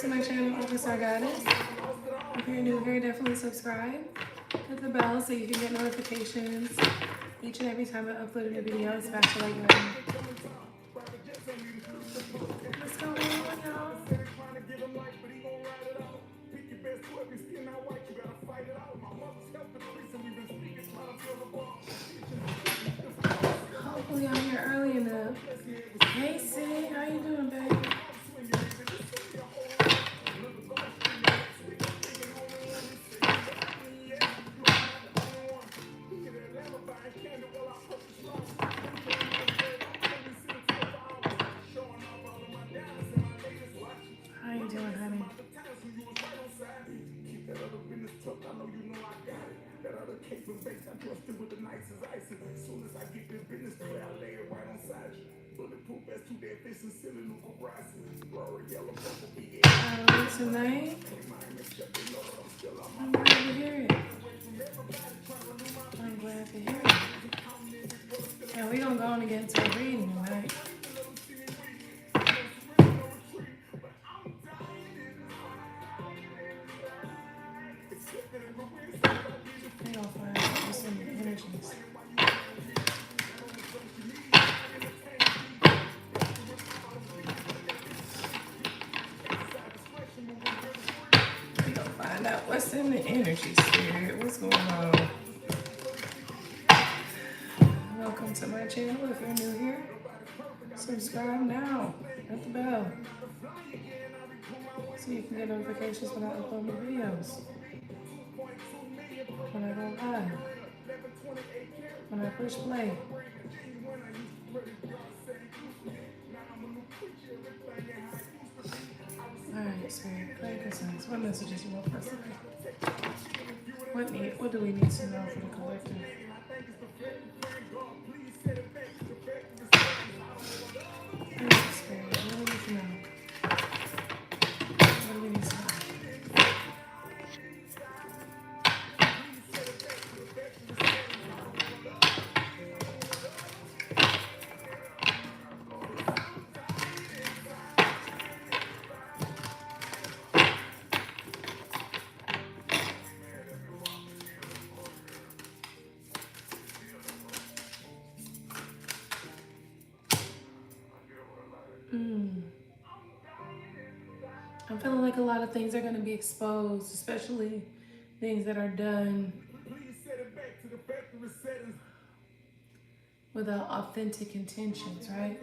to my channel, AquaStarGoddess. If you're new here, definitely subscribe. Hit the bell so you can get notifications each and every time I upload a new video. Smash the like button. What's going on, y'all? Hopefully I'm here early enough. Hey, Sid, how you doing, baby? How you doing, honey? Tonight, I'm glad to hear it. I'm glad to hear it. And we're going to go on and get into a reading tonight. We're going to find out what's in the energies. What's in the energy, Spirit? What's going on? Welcome to my channel. If you're new here, subscribe now. Hit the bell so you can get notifications when I upload new videos. When I go live. When I push play. Alright, Spirit, play concerns. What messages you want for us today? What do we need to know for the collective? Alright, Spirit, what do we need to know? What do we need to know? I'm feeling like a lot of things are going to be exposed, especially things that are done without authentic intentions, right?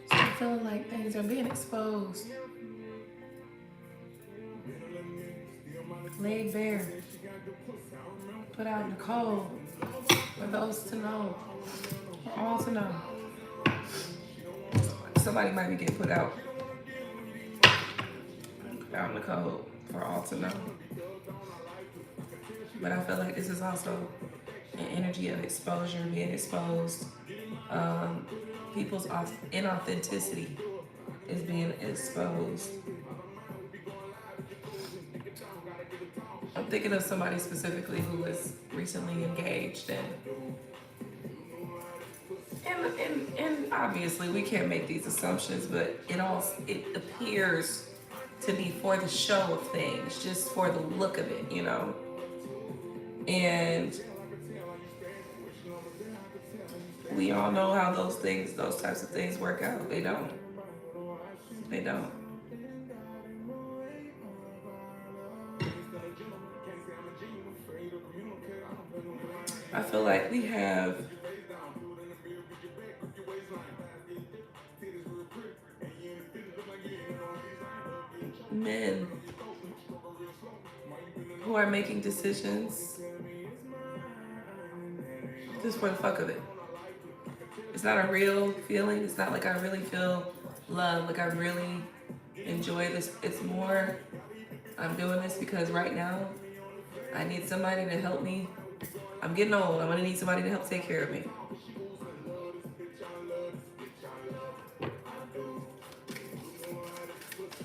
So I'm feeling like things are being exposed, laid bare, put out in the cold for those to know, for all to know. Somebody might be getting put out in the cold for all to know. But I feel like this is also an energy of exposure, being exposed. People's inauthenticity is being exposed. I'm thinking of somebody specifically who was recently engaged, and obviously we can't make these assumptions, but it appears to be for the show of things, just for the look of it, you know. And we all know how those types of things work out. They don't. They don't. I feel like we have men who are making decisions just for the fuck of it. It's not a real feeling. It's not like I really feel love, like I really enjoy this. It's more, I'm doing this because right now I need somebody to help me. I'm getting old. I'm gonna need somebody to help take care of me.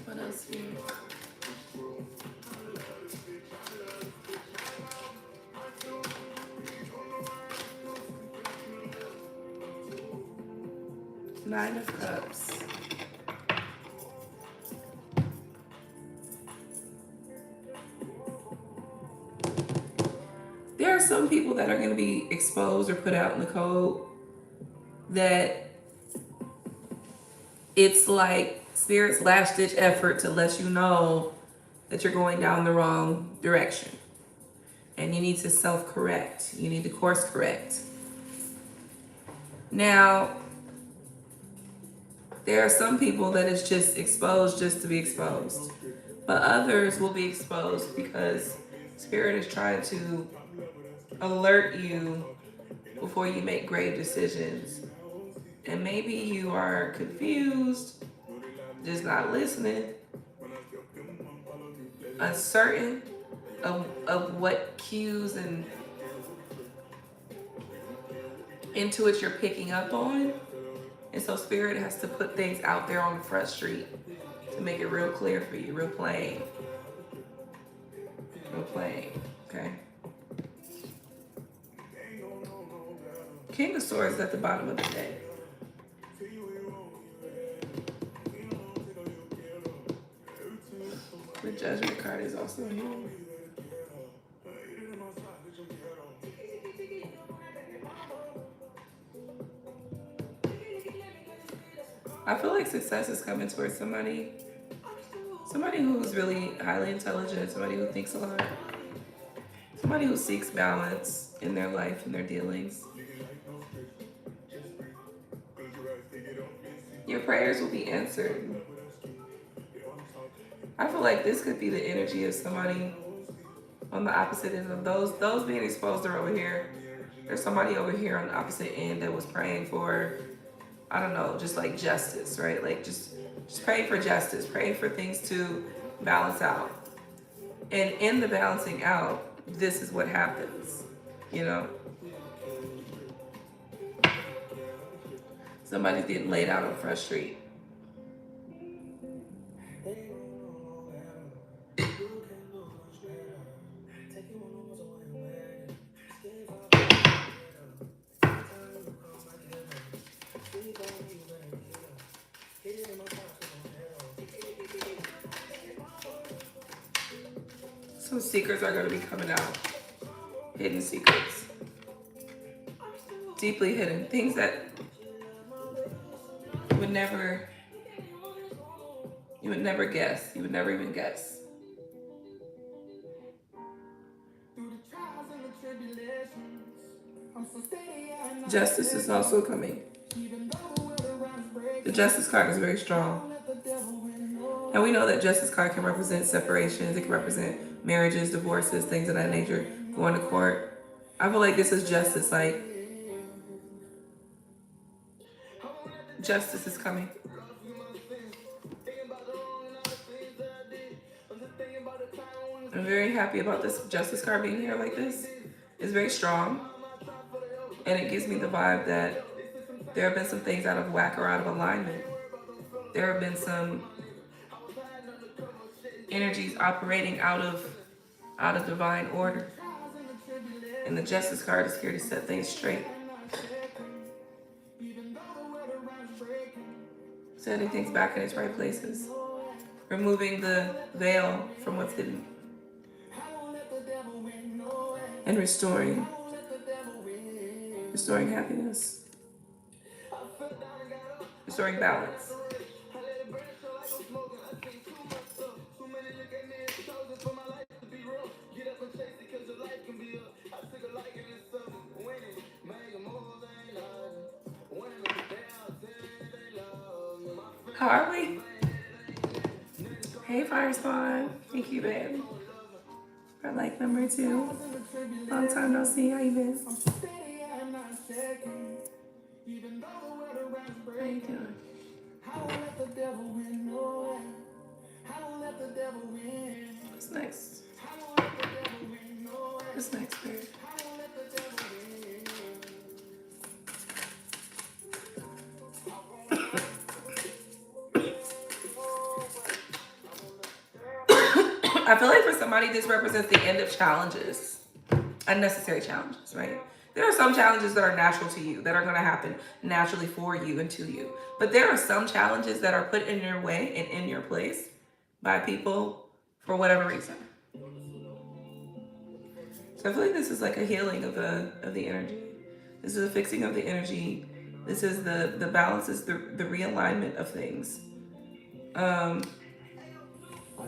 What else here? Nine of Cups. There are some people that are going to be exposed or put out in the cold that it's like Spirit's last ditch effort to let you know that you're going down the wrong direction. And you need to self-correct. You need to course correct. Now, there are some people that is just exposed just to be exposed. But others will be exposed because Spirit is trying to alert you before you make grave decisions. And maybe you are confused, just not listening, uncertain of what cues and intuits you're picking up on. And so Spirit has to put things out there on the front street to make it real clear for you, real plain. Real plain, okay? King of Swords is at the bottom of the deck. The Judgment card is also here. I feel like success is coming towards somebody who's really highly intelligent, somebody who thinks a lot, somebody who seeks balance in their life and their dealings. Your prayers will be answered. I feel like this could be the energy of somebody on the opposite end of those being exposed are over here. There's somebody over here on the opposite end that was praying for, I don't know, just like justice, right? Like just pray for justice, pray for things to balance out. And in the balancing out, this is what happens, you know? Somebody's getting laid out on Front Street. Some secrets are going to be coming out. Hidden secrets. Deeply hidden. Things that you would never guess. You would never even guess. Justice is also coming. The Justice card is very strong. And we know that Justice card can represent separations. It can represent marriages, divorces, things of that nature, going to court. I feel like this is justice. Like, justice is coming. I'm very happy about this Justice card being here like this. It's very strong. And it gives me the vibe that there have been some things out of whack or out of alignment. There have been some energies operating out of divine order. And the Justice card is here to set things straight. Setting things back in its right places. Removing the veil from what's hidden. And restoring happiness. Restoring balance. How are we? Hey, Fire Spawn. Thank you, babe. For like number 2. Long time no see. How you been? How you doing? What's next? What's next, babe? I feel like for somebody, this represents the end of challenges, unnecessary challenges, right? There are some challenges that are natural to you, that are going to happen naturally for you and to you. But there are some challenges that are put in your way and in your place by people for whatever reason. So I feel like this is like a healing of the energy. This is a fixing of the energy. This is the balance, is the realignment of things. I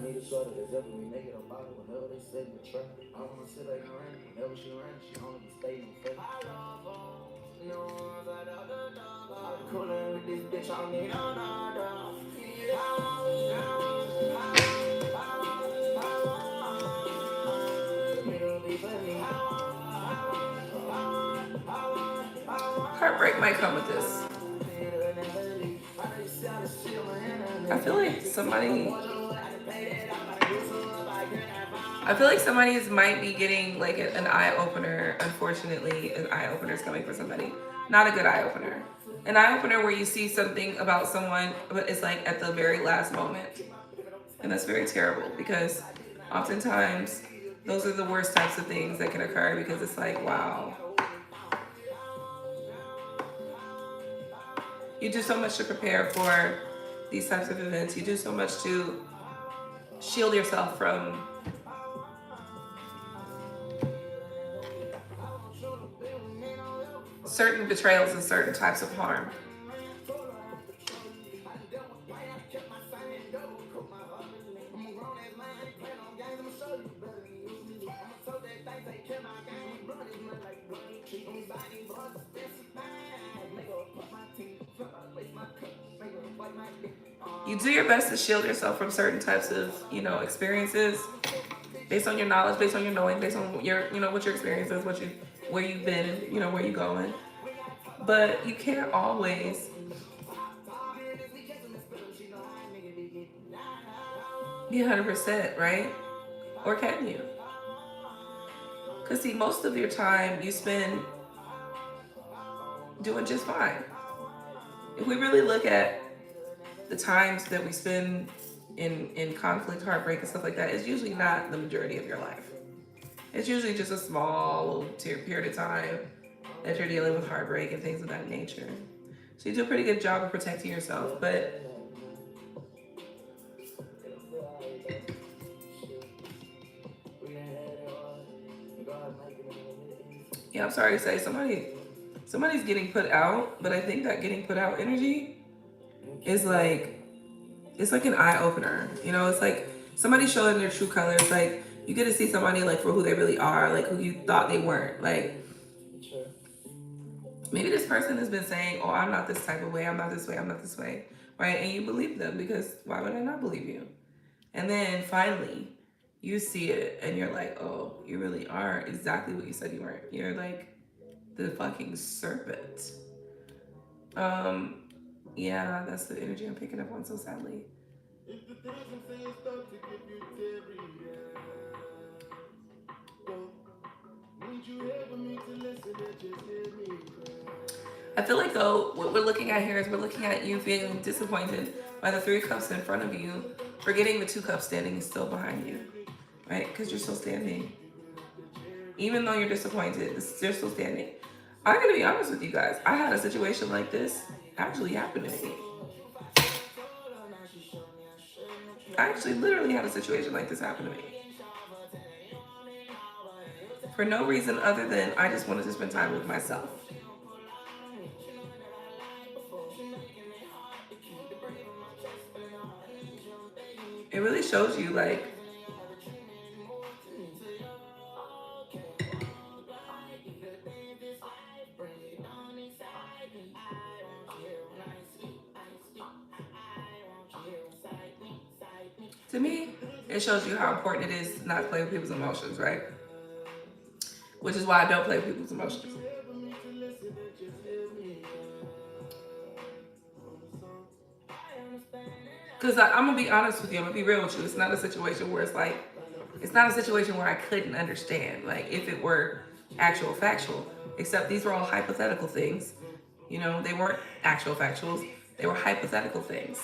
need a shorty that's helping me make it on body whenever they say me trap. I wanna sit back and rain. Whenever she rain, she only be staying on face. I love her. No one's like I'm coolin' with this bitch, I don't need no. Heartbreak might come with this. I feel like somebody might be getting like an eye opener. Unfortunately, an eye opener is coming for somebody. Not a good eye opener. An eye opener where you see something about someone, but it's like at the very last moment. And that's very terrible, because oftentimes those are the worst types of things that can occur, because it's like, wow. You do so much to prepare for these types of events. You do so much to shield yourself from certain betrayals and certain types of harm. You do your best to shield yourself from certain types of, experiences, based on your knowledge, based on your knowing, based on your, what your experience is, where you've been, and, where you're going. But you can't always be 100%, right? Or can you? Because see, most of your time you spend doing just fine. If we really look at the times that we spend in conflict, heartbreak, and stuff like that, it's usually not the majority of your life. It's usually just a small period of time that you're dealing with heartbreak and things of that nature. So you do a pretty good job of protecting yourself, but yeah, I'm sorry to say somebody's getting put out, but I think that getting put out energy is like, it's like an eye opener. It's like somebody showing their true colors. Like, you get to see somebody like for who they really are, like who you thought they weren't. Like, maybe this person has been saying, oh, I'm not this type of way, I'm not this way, I'm not this way, right? And you believe them, because why would I not believe you? And then finally you see it and you're like, oh, you really are exactly what you said you weren't. You're like the fucking serpent. Yeah, that's the energy I'm picking up on, so sadly. I feel like, though, what we're looking at here is we're looking at you feeling disappointed by the 3 cups in front of you, forgetting the 2 cups standing still behind you, right? Because you're still standing. Even though you're disappointed, you're still standing. I'm going to be honest with you guys. I had a situation like this actually happen to me. I actually literally had a situation like this happen to me. For no reason other than I just wanted to spend time with myself. It really shows you, like, to me, it shows you how important it is not to play with people's emotions, right? Which is why I don't play with people's emotions. Because I'm going to be honest with you. I'm going to be real with you. It's not a situation where it's not a situation where I couldn't understand, like, if it were actual factual. Except these were all hypothetical things. They weren't actual factuals. They were hypothetical things.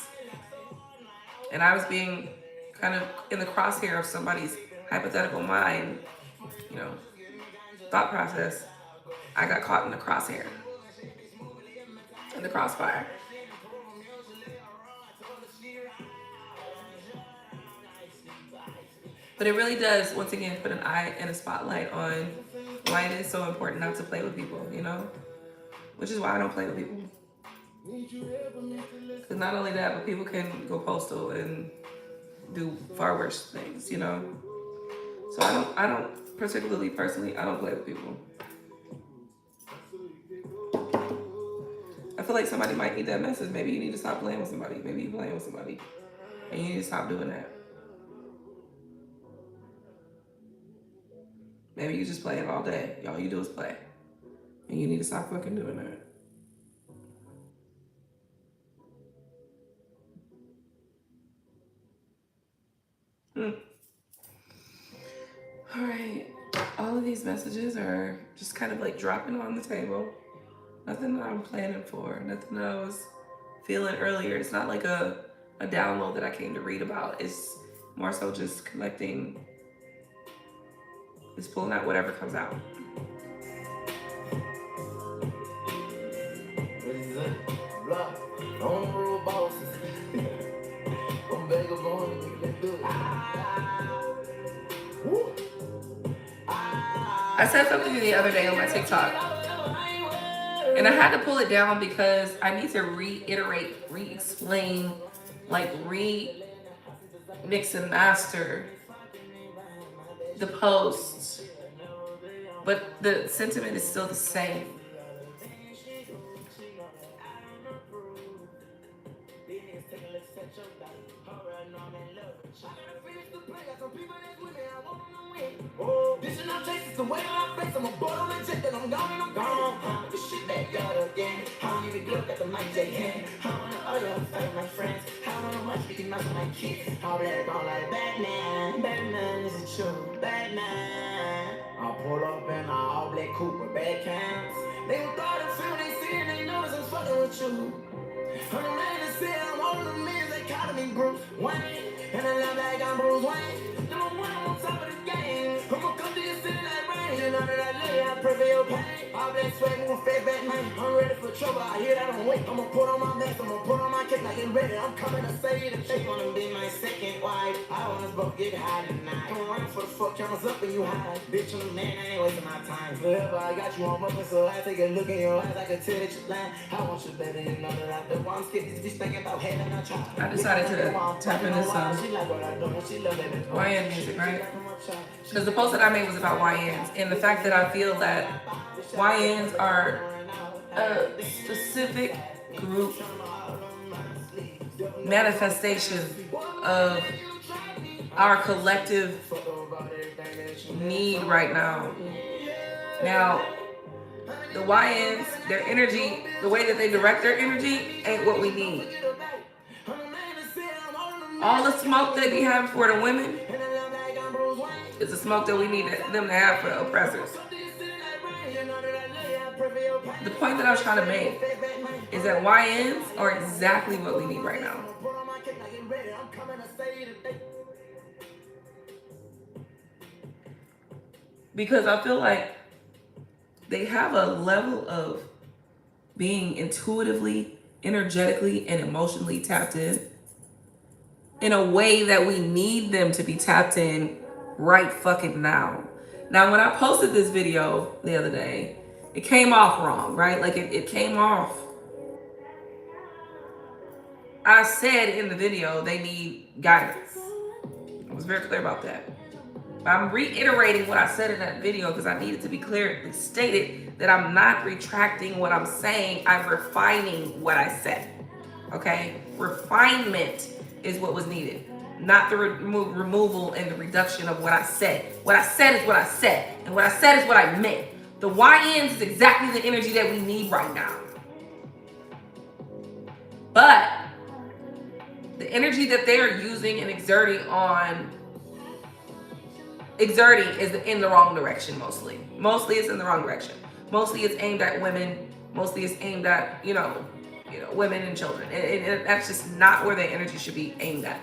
And I was being kind of in the crosshair of somebody's hypothetical mind, thought process. I got caught in the crosshair, in the crossfire. But it really does, once again, put an eye and a spotlight on why it is so important not to play with people, you know? Which is why I don't play with people. Because not only that, but people can go postal and do far worse things, you know? So I don't particularly, personally, I don't play with people. I feel like somebody might need that message. Maybe you need to stop playing with somebody. Maybe you're playing with somebody. And you need to stop doing that. Maybe you just play it all day. All you do is play. And you need to stop fucking doing that. All right. All of these messages are just kind of like dropping on the table. Nothing that I'm planning for. Nothing that I was feeling earlier. It's not like a download that I came to read about. It's more so just collecting. It's pulling out whatever comes out. I said something the other day on my TikTok, and I had to pull it down because I need to reiterate, re-explain, like re-mix and master the posts, but the sentiment is still the same. This is not chasing the way I face. I'm a boy on the jet that I'm gone and I'm gone. This shit back out again. I don't even look at the mic they hand. I wanna other fight my friends. I don't know much because my my kids. I'll black on like Batman. Batman is it true? Batman. I'll pull up in an all black coupe with bad cams. They will throw the film they see and they notice I'm fucking with you. I'm the man that said I'm all the men they call me Bruce Wayne. And I love like I'm Bruce Wayne. Number one on top of the game. I'ma come to your city like rain. You know that I love you, I pray for your pain. All black sweat, moving fat Batman. I'm ready for trouble, I hear that I'm wait. I'ma put on my mask, I'ma put on my cape like I'm ready. I'm coming to say that they wanna be my second wife. I want us both get high tonight. I'm running for the fuck cameras up and you hide. Bitch, I'm a man, I ain't wasting my time. Forever I got you on purpose, so I take a look in your eyes. I can tell that you're lying. I want you better, you know that I do. I'm scared this bitch thinking about having a child. I decided to tap into some YN music, right? Because the post that I made was about YNs, and the fact that I feel that YNs are a specific group manifestation of our collective need right now. Now, the YNs, their energy, the way that they direct their energy ain't what we need. All the smoke they be having for the women is the smoke that we need them to have for the oppressors. The point that I was trying to make is that YNs are exactly what we need right now. Because I feel like they have a level of being intuitively, energetically, and emotionally tapped in a way that we need them to be tapped in right fucking now. Now, when I posted this video the other day, it came off wrong, right? Like it came off. I said in the video, they need guidance. I was very clear about that. But I'm reiterating what I said in that video because I needed to be clearly stated that I'm not retracting what I'm saying. I'm refining what I said, okay? Refinement is what was needed, not the removal and the reduction of what I said. What I said is what I said, and what I said is what I meant. The YNs is exactly the energy that we need right now. But the energy that they are using and exerting is in the wrong direction mostly. Mostly it's in the wrong direction. Mostly it's aimed at women. Mostly it's aimed at, women and children. And that's just not where their energy should be aimed at.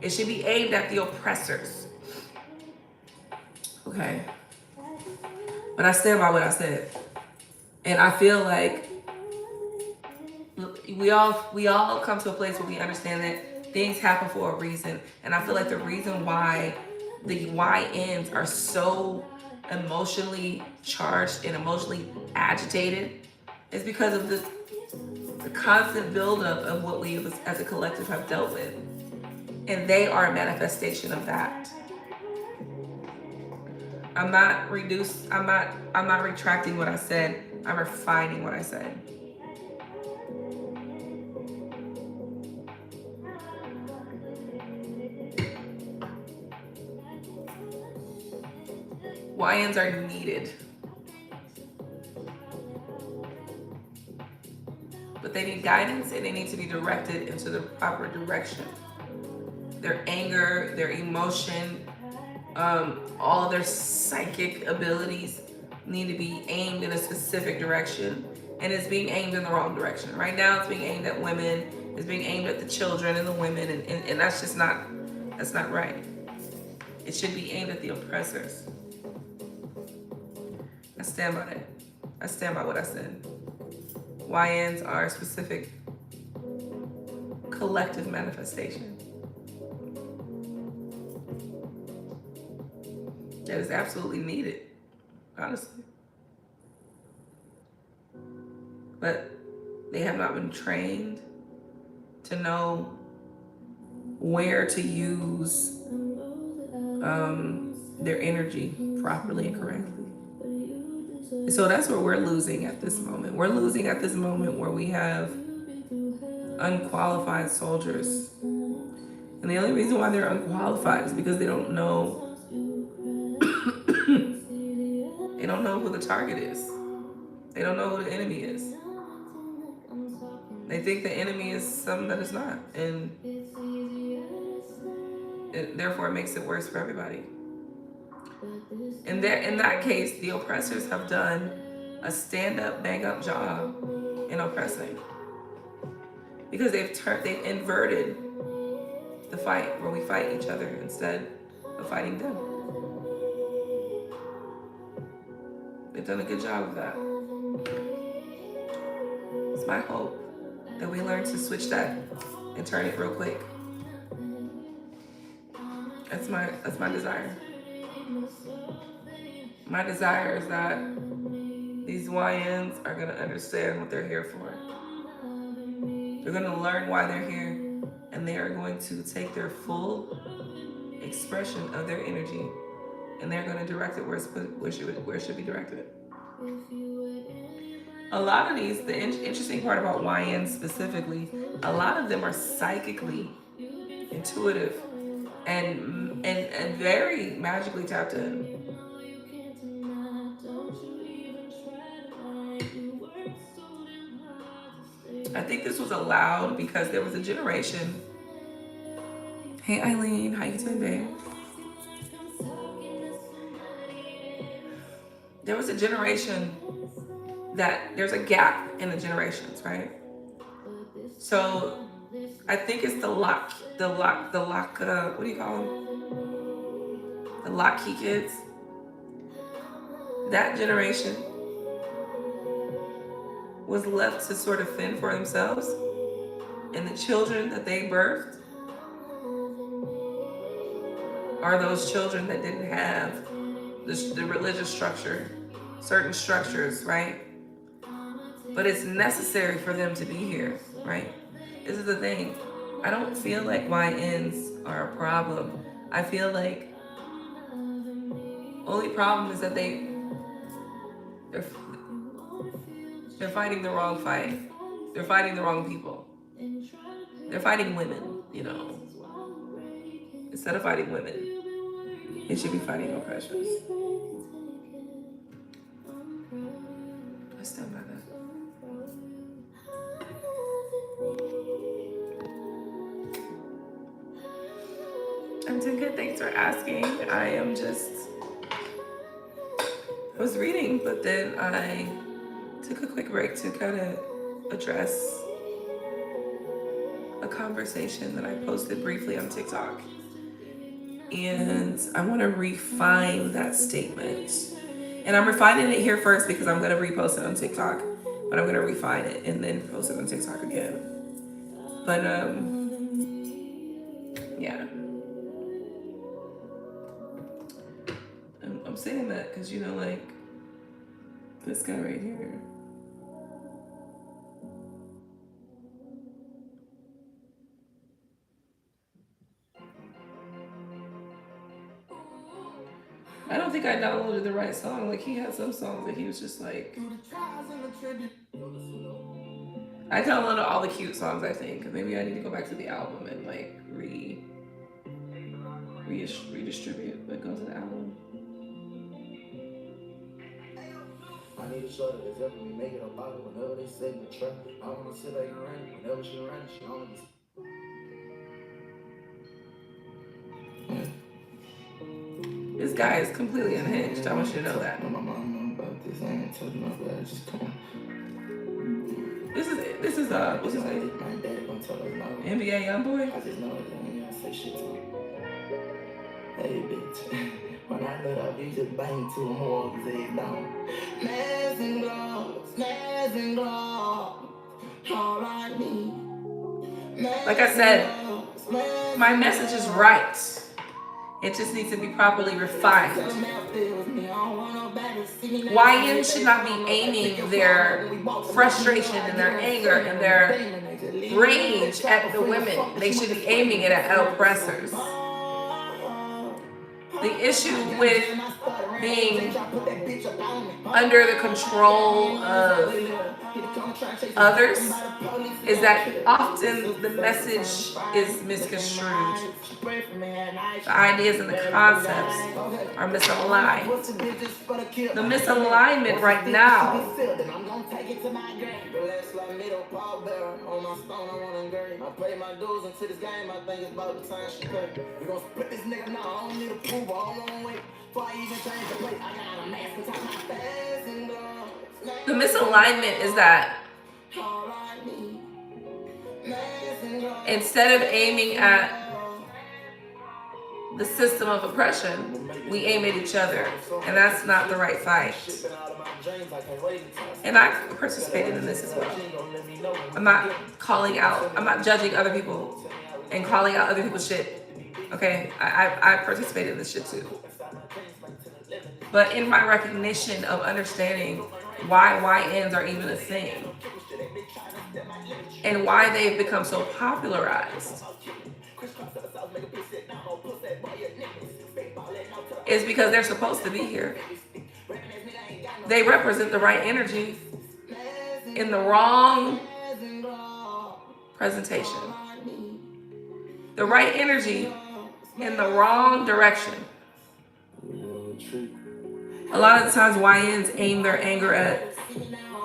It should be aimed at the oppressors. Okay. But I stand by what I said. And I feel like we all come to a place where we understand that things happen for a reason. And I feel like the reason why the YNs are so emotionally charged and emotionally agitated is because of the constant buildup of what we as a collective have dealt with. And they are a manifestation of that. I'm not retracting what I said. I'm refining what I said. YNs are needed. But they need guidance and they need to be directed into the proper direction. Their anger, their emotion, all of their psychic abilities need to be aimed in a specific direction. And it's being aimed in the wrong direction. Right now it's being aimed at women, it's being aimed at the children and the women, and that's just not right. It should be aimed at the oppressors. I stand by that. I stand by what I said. YNs are a specific collective manifestation that is absolutely needed, honestly. But they have not been trained to know where to use their energy properly and correctly. So that's where we're losing at this moment. We're losing at this moment where we have unqualified soldiers. And the only reason why they're unqualified is because they don't know they don't know who the target is. They don't know who the enemy is. They think the enemy is something that is not. And therefore it makes it worse for everybody. In that case, the oppressors have done a stand-up, bang-up job in oppressing. Because they've inverted the fight, where we fight each other instead of fighting them. They've done a good job of that. It's my hope that we learn to switch that and turn it real quick. That's my desire. My desire is that these YNs are going to understand what they're here for. They're going to learn why they're here, and they are going to take their full expression of their energy, and they're going to direct it where it should be directed. A lot of these, the interesting part about YNs specifically, a lot of them are psychically intuitive and very magically tapped in. I think this was allowed because there was a generation. Hey Eileen, how you doing, babe? There was a generation that there's a gap in the generations, right? So I think it's the lock, what do you call them? The lock key kids. That generation was left to sort of fend for themselves, and the children that they birthed are those children that didn't have the religious structure, certain structures, right? But it's necessary for them to be here, right? This is the thing. I don't feel like YNs are a problem. I feel like only problem is that they're fighting the wrong fight. They're fighting the wrong people. They're fighting women, Instead of fighting women, they should be fighting oppressors. I stand by that. I'm doing good, thanks for asking. I was reading, but then I took a quick break to kind of address a conversation that I posted briefly on TikTok. And I want to refine that statement And I'm refining it here first because I'm gonna repost it on TikTok, but I'm gonna refine it and then post it on TikTok again. But yeah, I'm saying that because, you know, like this guy right here. I don't think I downloaded the right song. Like, he had some songs that he was just like, I downloaded all the cute songs, I think. Maybe I need to go back to the album and like redistribute, but go to the album. I need a shoulder that's helping me make it up out whenever they say the trap. I wanna sit back and run whenever she runs, she only be. This guy is completely unhinged. I want you to know that. This is what's his name? NBA Youngboy. I just know it when I say shit to him. Hey bitch, when I let out, you just bang to him all his head down. Nails and gloves, all I need. Like I said, my message is right. It just needs to be properly refined. YNs should not be aiming their frustration and their anger and their rage at the women. They should be aiming it at oppressors. The issue with being under the control of others is that often the message is misconstrued. The ideas and the concepts are misaligned. The misalignment right now the misalignment is that instead of aiming at the system of oppression, we aim at each other, and that's not the right fight. And I participated in this as well. I'm not calling out, I'm not judging other people and calling out other people's shit. Okay, I participated in this shit too. But in my recognition of understanding why YNs are even a thing and why they've become so popularized is because they're supposed to be here. They represent the right energy in the wrong presentation. The right energy in the wrong direction. A lot of the times YNs aim their anger at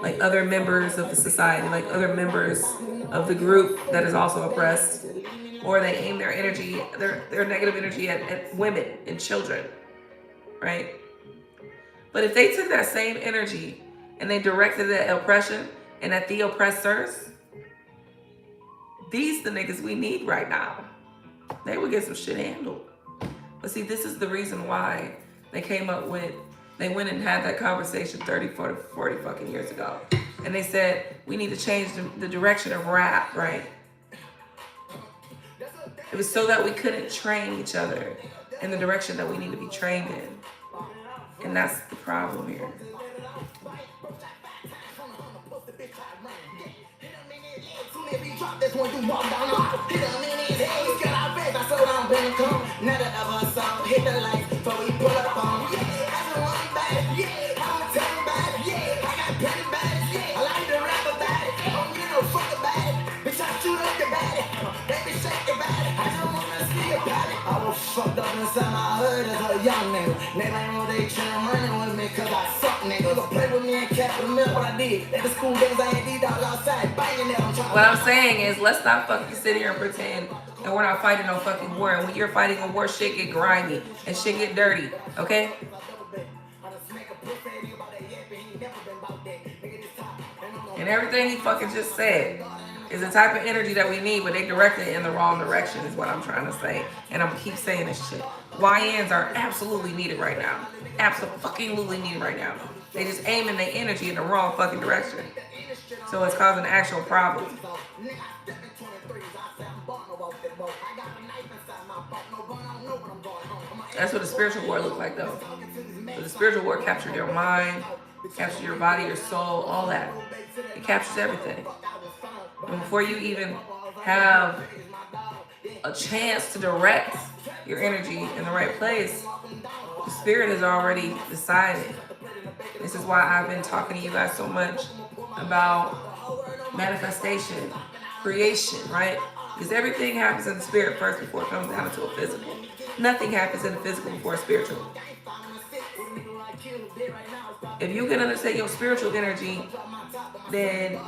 like other members of the society, like other members of the group that is also oppressed, or they aim their energy, their negative energy at women and children, right? But if they took that same energy and they directed it at oppression and at the oppressors, these the niggas we need right now. They would get some shit handled. But see, this is the reason why they came up with, they went and had that conversation 30, 40 fucking years ago. And they said, we need to change the direction of rap, right? It was so that we couldn't train each other in the direction that we need to be trained in. And that's the problem here. Fucked up inside my hood as a young nigga. They ain't know they tryna running with me cause I suck niggas. Play with me and Captain Milk, what I did. At the school days I ain't these dogs outside banging them. What I'm saying is, let's not fucking sit here and pretend that we're not fighting no fucking war. And when you're fighting a war, shit get grimy and shit get dirty, okay? And everything he fucking just said is the type of energy that we need, but they directed it in the wrong direction is what I'm trying to say. And I'm gonna keep saying this shit. YNs are absolutely needed right now. Absolutely needed right now. They just aiming their energy in the wrong fucking direction. So it's causing actual problems. That's what the spiritual war looks like though. So the spiritual war captured your mind, captured your body, your soul, all that. It captures everything. And before you even have a chance to direct your energy in the right place, the spirit has already decided. This is why I've been talking to you guys so much about manifestation, creation, right? Because everything happens in the spirit first before it comes down into a physical. Nothing happens in the physical before spiritual. If you can understand your spiritual energy, then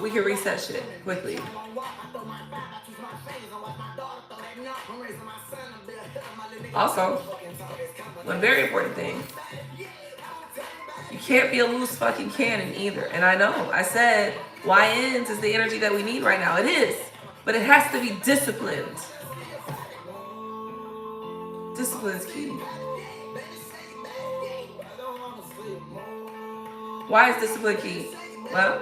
we can reset shit quickly. Also, one very important thing, you can't be a loose fucking cannon either. And I know, I said YNs is the energy that we need right now. It is, but it has to be disciplined. Discipline is key. Why is discipline key? Well,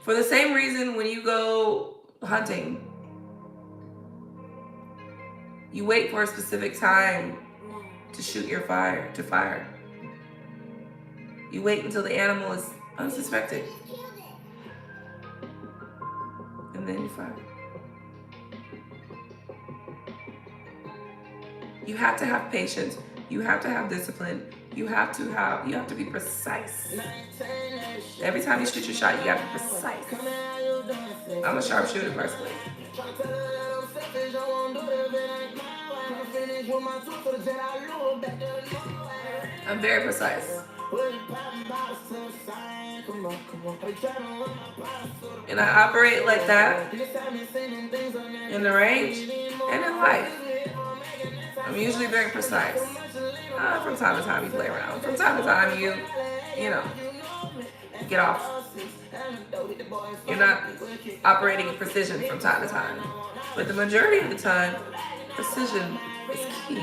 for the same reason when you go hunting, you wait for a specific time to shoot your fire. You wait until the animal is unsuspected, and then you fire. You have to have patience. You have to have discipline. You have to be precise. Every time you shoot your shot, you gotta be precise. I'm a sharpshooter personally. I'm very precise. And I operate like that in the range and in life. I'm usually very precise. From time to time you play around. From time to time you know, get off. You're not operating in precision from time to time. But the majority of the time, precision is key.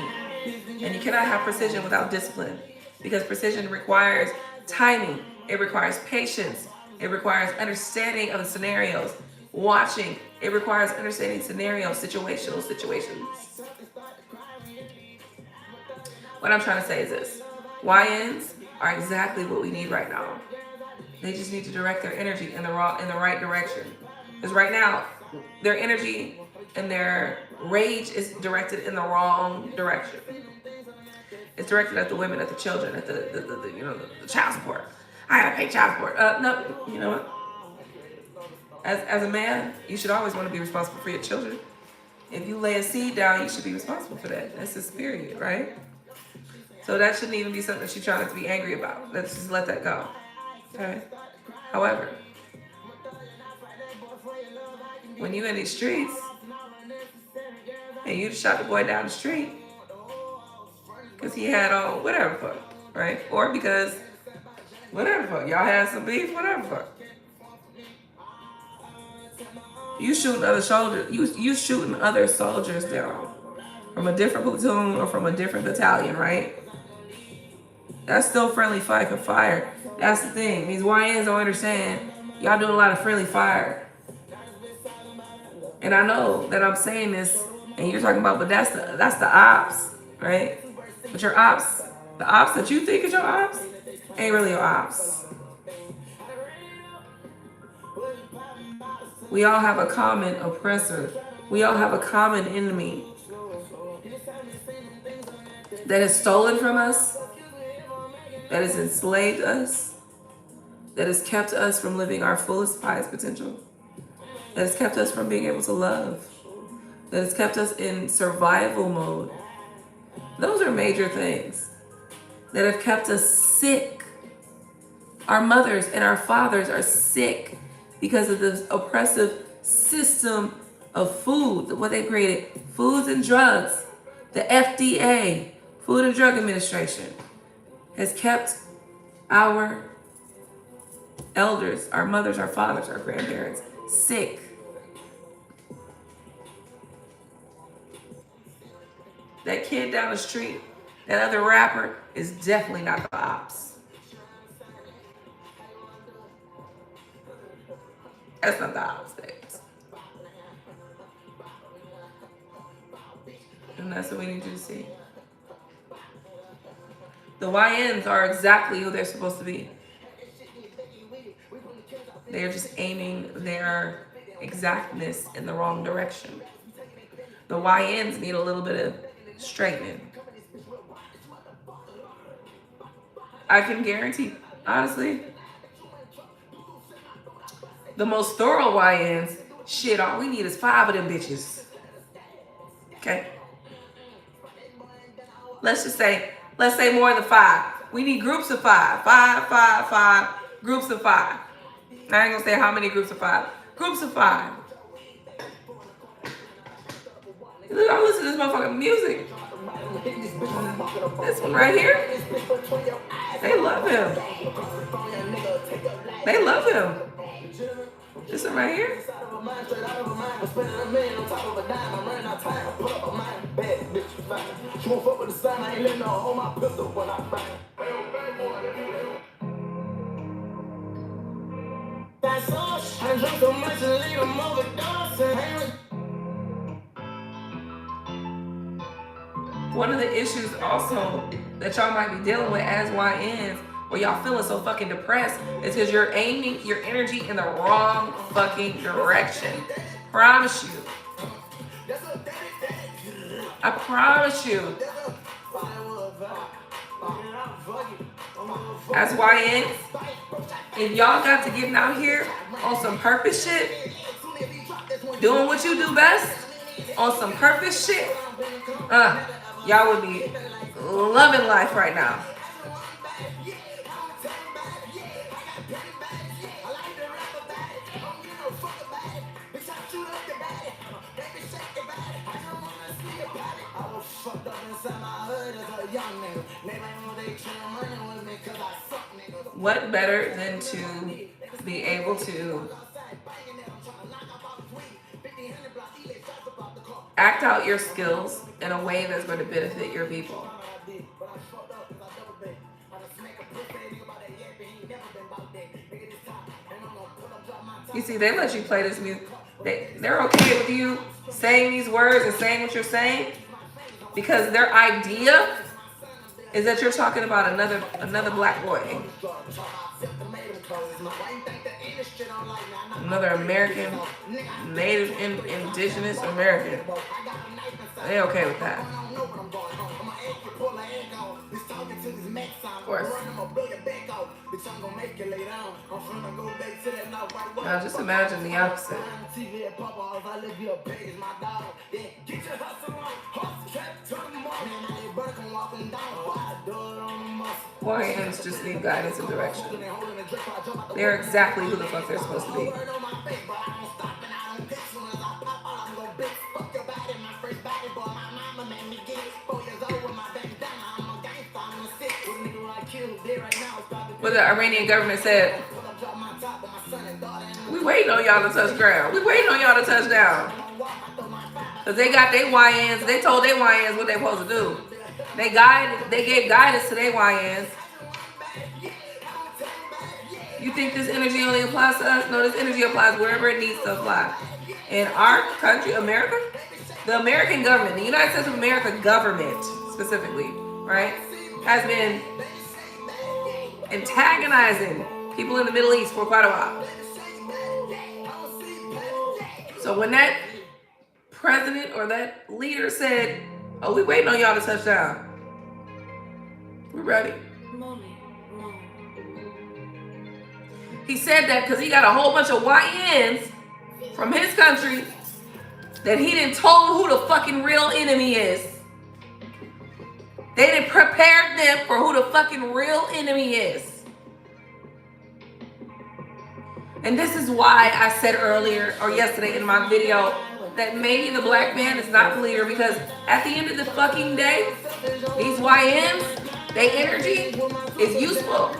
And you cannot have precision without discipline. Because precision requires timing. It requires patience. It requires understanding of the scenarios. Watching. It requires understanding scenarios, situations. What I'm trying to say is this. YNs are exactly what we need right now. They just need to direct their energy in the right direction. Because right now, their energy and their rage is directed in the wrong direction. It's directed at the women, at the children, at the child support. I gotta pay child support. No, you know what? As a man, you should always want to be responsible for your children. If you lay a seed down, you should be responsible for that. That's just period, right? So that shouldn't even be something that you're trying to be angry about. Let's just let that go. Okay? However, when you're in these streets and you shot the boy down the street because he had on whatever fuck, right? Or because whatever fuck, y'all had some beef, whatever fuck. You shooting other soldiers, you shooting other soldiers down from a different platoon or from a different battalion, right? That's still friendly fire. That's the thing. These YNs don't understand. Y'all doing a lot of friendly fire. And I know that I'm saying this and you're talking about, but that's the ops, right? But your ops, the ops that you think is your ops, ain't really your ops. We all have a common oppressor. We all have a common enemy that has stolen from us, that has enslaved us, that has kept us from living our fullest highest potential, that has kept us from being able to love, that has kept us in survival mode. Those are major things that have kept us sick. Our mothers and our fathers are sick because of this oppressive system of food, what they created, foods and drugs. The FDA, Food and Drug Administration, has kept our elders, our mothers, our fathers, our grandparents sick. that kid down the street, that other rapper, is definitely not the ops. That's not the ops, babes. And that's what we need you to see. The YNs are exactly who they're supposed to be. They're just aiming their exactness in the wrong direction. The YNs need a little bit of straightening. I can guarantee, honestly, the most thorough YNs, shit, all we need is 5 of them bitches. Okay? Let's say more than 5. We need groups of 5. 5, groups of 5. I ain't gonna say how many groups of 5. Groups of 5. Look, I'm listening to this motherfucking music. This one right here. They love him. They love him. This one right here. One of the issues also that y'all might be dealing with as YNs, where y'all feeling so fucking depressed, is because you're aiming your energy in the wrong fucking direction. Promise you. I promise you. As YNs, if y'all got to getting out here on some purpose shit, doing what you do best, on some purpose shit, y'all would be loving life right now. What better than to be able to act out your skills in a way that's going to benefit your people? You see, they let you play this music. They're okay with you saying these words and saying what you're saying because their idea is that you're talking about another black boy. Another American, native, indigenous American. They okay with that. Of course. Now just imagine the opposite. YNs just need guidance and direction. They're exactly who the fuck they're supposed to be. But the Iranian government said, we waiting on y'all to touch ground. We waiting on y'all to touch down. Because they got their YNs, they told their YNs what they supposed to do. They gave guidance to their YNs. You think this energy only applies to us? No, this energy applies wherever it needs to apply. In our country, America, the American government, the United States of America government specifically, right, has been antagonizing people in the Middle East for quite a while. So when that president or that leader said, oh, we waiting on y'all to touch down, we're ready. He said that because he got a whole bunch of YNs from his country that he didn't told who the fucking real enemy is. They didn't prepare them for who the fucking real enemy is. And this is why I said earlier or yesterday in my video that maybe the black man is not the leader, because at the end of the fucking day, these YNs, their energy is useful,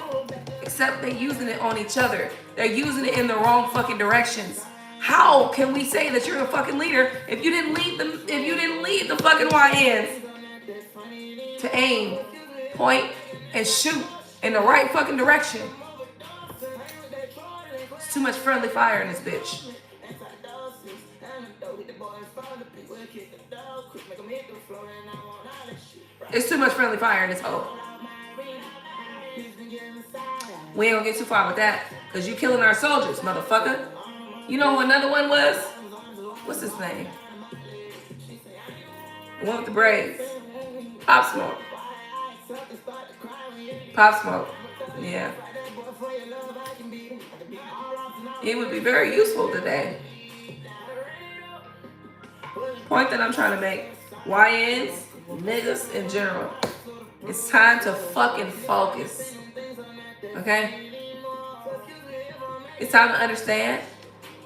except they're using it on each other. They're using it in the wrong fucking directions. How can we say that you're a fucking leader if you didn't lead them? If you didn't lead the fucking YNs? to aim, point, and shoot in the right fucking direction. It's too much friendly fire in this bitch. It's too much friendly fire in this hole. We ain't gonna get too far with that, because you killing our soldiers, motherfucker. You know who another one was? What's his name? The one with the braids. Pop Smoke. Pop Smoke. Yeah. It would be very useful today. Point that I'm trying to make. YNs, niggas in general. It's time to fucking focus. Okay? It's time to understand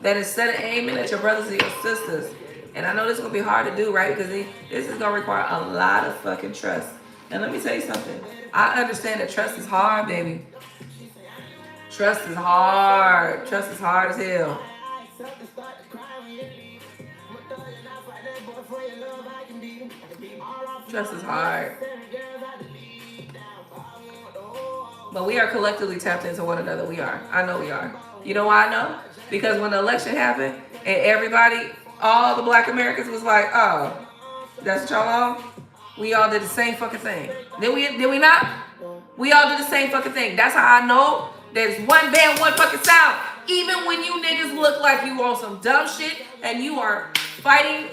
that instead of aiming at your brothers and your sisters, and I know this is going to be hard to do, right? Because this is going to require a lot of fucking trust. And let me tell you something. I understand that trust is hard, baby. Trust is hard. Trust is hard as hell. Trust is hard. But we are collectively tapped into one another. We are. I know we are. You know why I know? Because when the election happened and everybody, all the black Americans was like, oh, that's what y'all on? We all did the same fucking thing. Did we not? We all did the same fucking thing. That's how I know there's one band, one fucking sound. Even when you niggas look like you on some dumb shit and you are fighting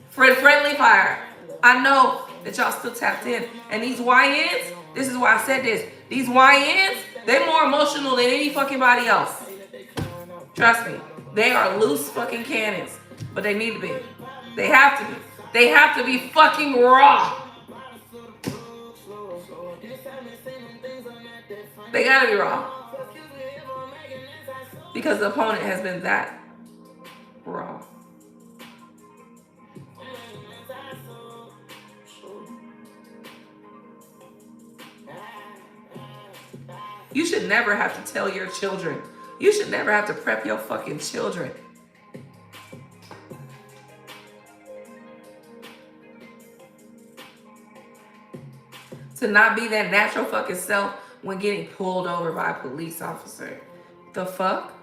for friendly fire, I know that y'all still tapped in. And these YNs, this is why I said this. These YNs, they're more emotional than any fucking body else. Trust me. They are loose fucking cannons. But they need to be. They have to be. They have to be fucking raw. They gotta be raw. Because the opponent has been that raw. You should never have to tell your children. You should never have to prep your fucking children. To not be that natural fucking self when getting pulled over by a police officer. The fuck?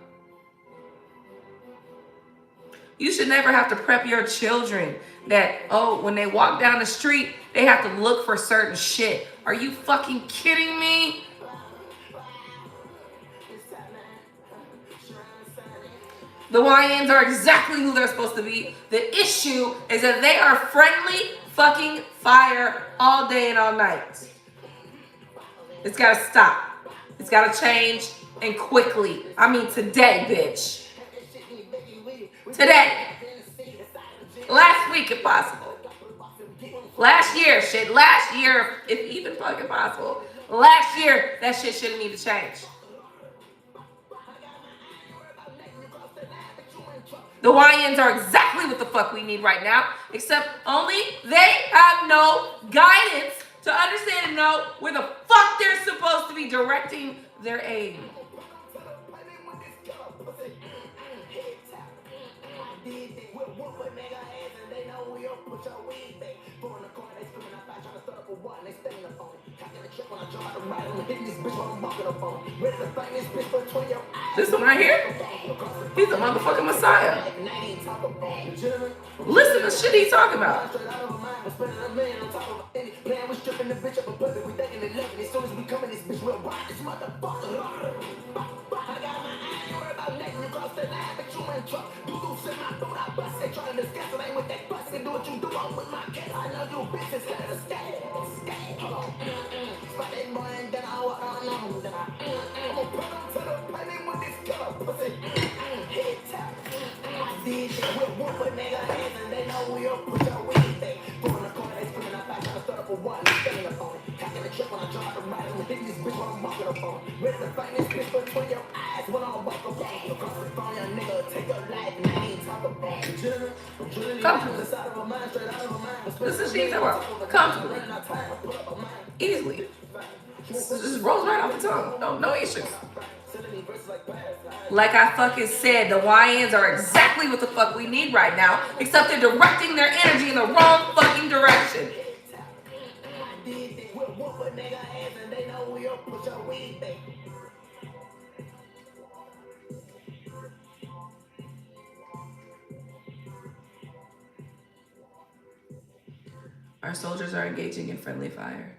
You should never have to prep your children that, oh, when they walk down the street, they have to look for certain shit. Are you fucking kidding me? The YNs are exactly who they're supposed to be. The issue is that they are friendly fucking fire all day and all night. It's gotta stop. It's gotta change, and quickly. I mean today, bitch. Today. Last week if possible. Last year, shit. Last year, if even fucking possible. Last year, that shit shouldn't need to change. The YNs are exactly what the fuck we need right now, except only they have no guidance to understand and know where the fuck they're supposed to be directing their aim. This one right here, he's a motherfucking messiah. Listen to shit he's talking about. Comfortably. This is shit that works. Comfortably. Easily. Just rolls right off the tongue. No issues. Like I fucking said, the YNs are exactly what the fuck we need right now, except they're directing their energy in the wrong fucking direction. Our soldiers are engaging in friendly fire.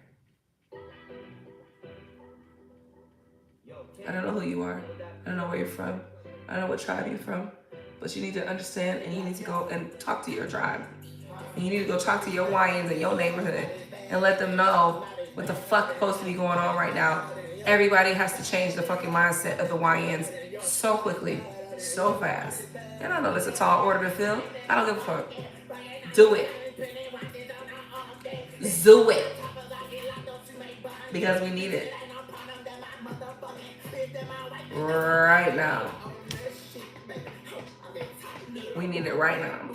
I don't know who you are. I don't know where you're from. I don't know what tribe you're from. But you need to understand, and you need to go and talk to your tribe. And you need to go talk to your YNs in your neighborhood and let them know what the fuck supposed to be going on right now. Everybody has to change the fucking mindset of the YNs so quickly, so fast. And I know that's a tall order to fill. I don't give a fuck. Do it. Do it. Because we need it. Right now. We need it right now.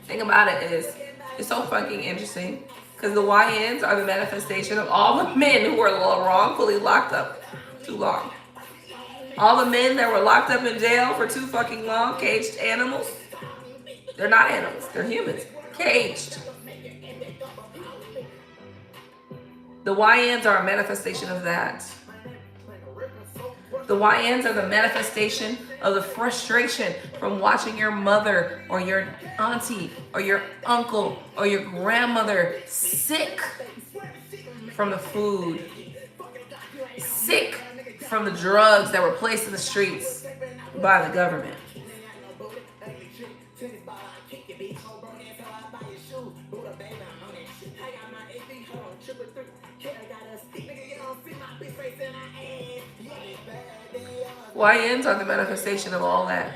Thing about it is, it's so fucking interesting because the YNs are the manifestation of all the men who were wrongfully locked up too long. All the men that were locked up in jail for too fucking long, caged animals. They're not animals, they're humans. Caged. The YNs are a manifestation of that. The YNs are the manifestation of the frustration from watching your mother or your auntie or your uncle or your grandmother sick from the food, sick from the drugs that were placed in the streets by the government. YNs are the manifestation of all that.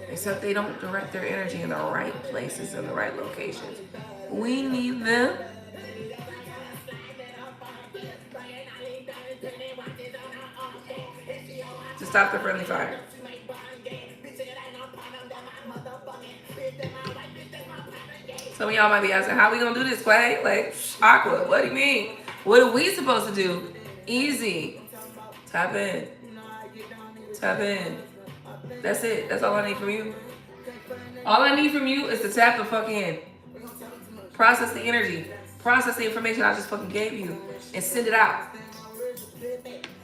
Except they don't direct their energy in the right places and the right locations. We need them to stop the friendly fire. Some of y'all might be asking, how are we gonna do this, Quay? Like, Aqua, what do you mean? What are we supposed to do? Easy. Tap in. Tap in. That's it. That's all I need from you. All I need from you is to tap the fuck in. Process the energy. Process the information I just fucking gave you. And send it out.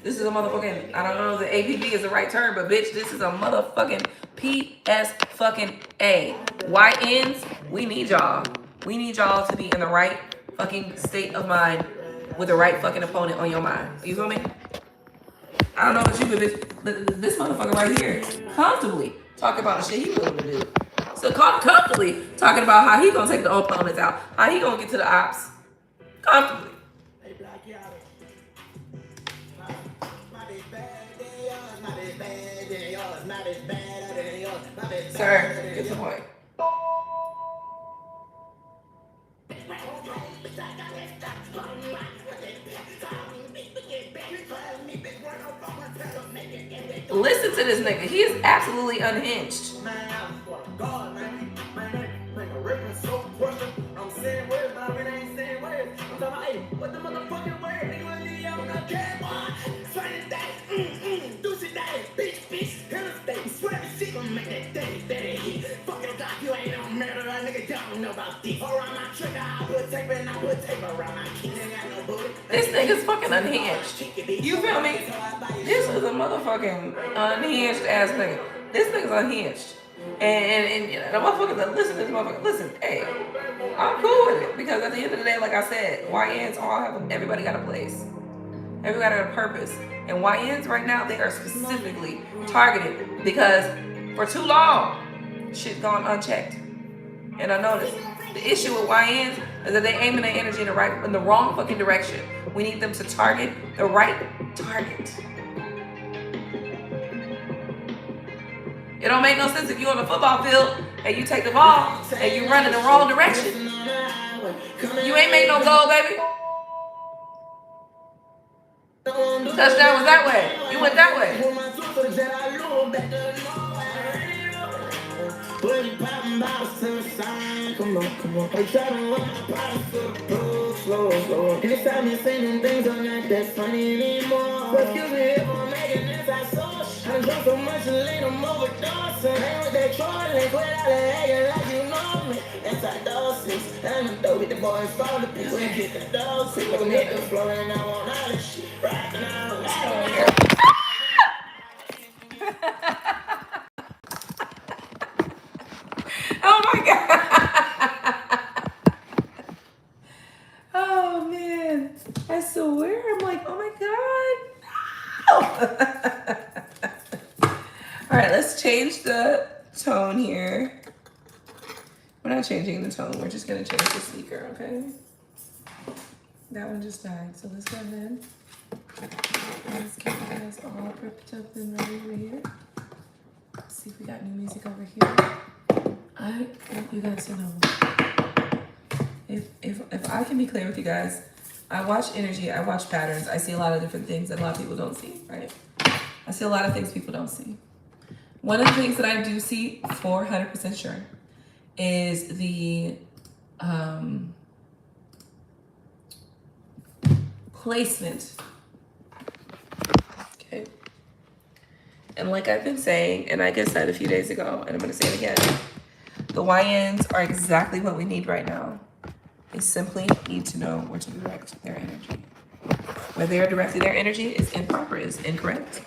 This is a motherfucking, I don't know if the APB is the right term, but bitch, this is a motherfucking PS fucking A. YNs, we need y'all. We need y'all to be in the right fucking state of mind with the right fucking opponent on your mind. You feel me? I don't know what you, but this motherfucker right here, comfortably talking about the shit he willing to do. So comfortably talking about how he gonna take the opponents out, how he gonna get to the ops. Comfortably. Sir, get the point. Listen to this nigga. He is absolutely unhinged. This nigga's fucking unhinged. You feel me? This is a motherfucking unhinged ass nigga. This nigga's unhinged. And the motherfucker, listen to this motherfucker. Listen, hey, I'm cool with it. Because at the end of the day, like I said, YNs all have, everybody got a place. Everybody got a purpose. And YNs right now, they are specifically targeted because for too long, shit gone unchecked. And I noticed the issue with YNs is that they aiming their energy in the wrong fucking direction. We need them to target the right target. It don't make no sense if you're on the football field and you take the ball and you run in the wrong direction. You ain't make no goal, baby. Touchdown was that way. You went that way. Come on. I try to run my body to the floor, slow. Anytime you say them things, I'm not that funny anymore. Excuse me if I'm making this I saw. I drunk so much and laid them overdose. Hang with that troll and quit out of acting like you know me. That's I dose. politics. And I'm dope with the boys, follow the people and hit the dogs. Look at the floor and I want all this shit right now. Oh my God. Oh man. I swear, I'm like, oh my God. No. All right, let's change the tone here. We're not changing the tone. We're just gonna change the speaker, okay? That one just died, so let's go ahead. Let's get you guys all prepped up and ready over here. Let's see if we got new music over here. I want you guys to know, if I can be clear with you guys, I watch energy, I watch patterns, I see a lot of different things that a lot of people don't see, right? I see a lot of things people don't see. One of the things that I do see 400% sure is the placement. Okay. And like I've been saying, and like I said a few days ago, and I'm going to say it again, the YNs are exactly what we need right now. They simply need to know where to direct their energy. Where they're directing their energy is improper, is incorrect.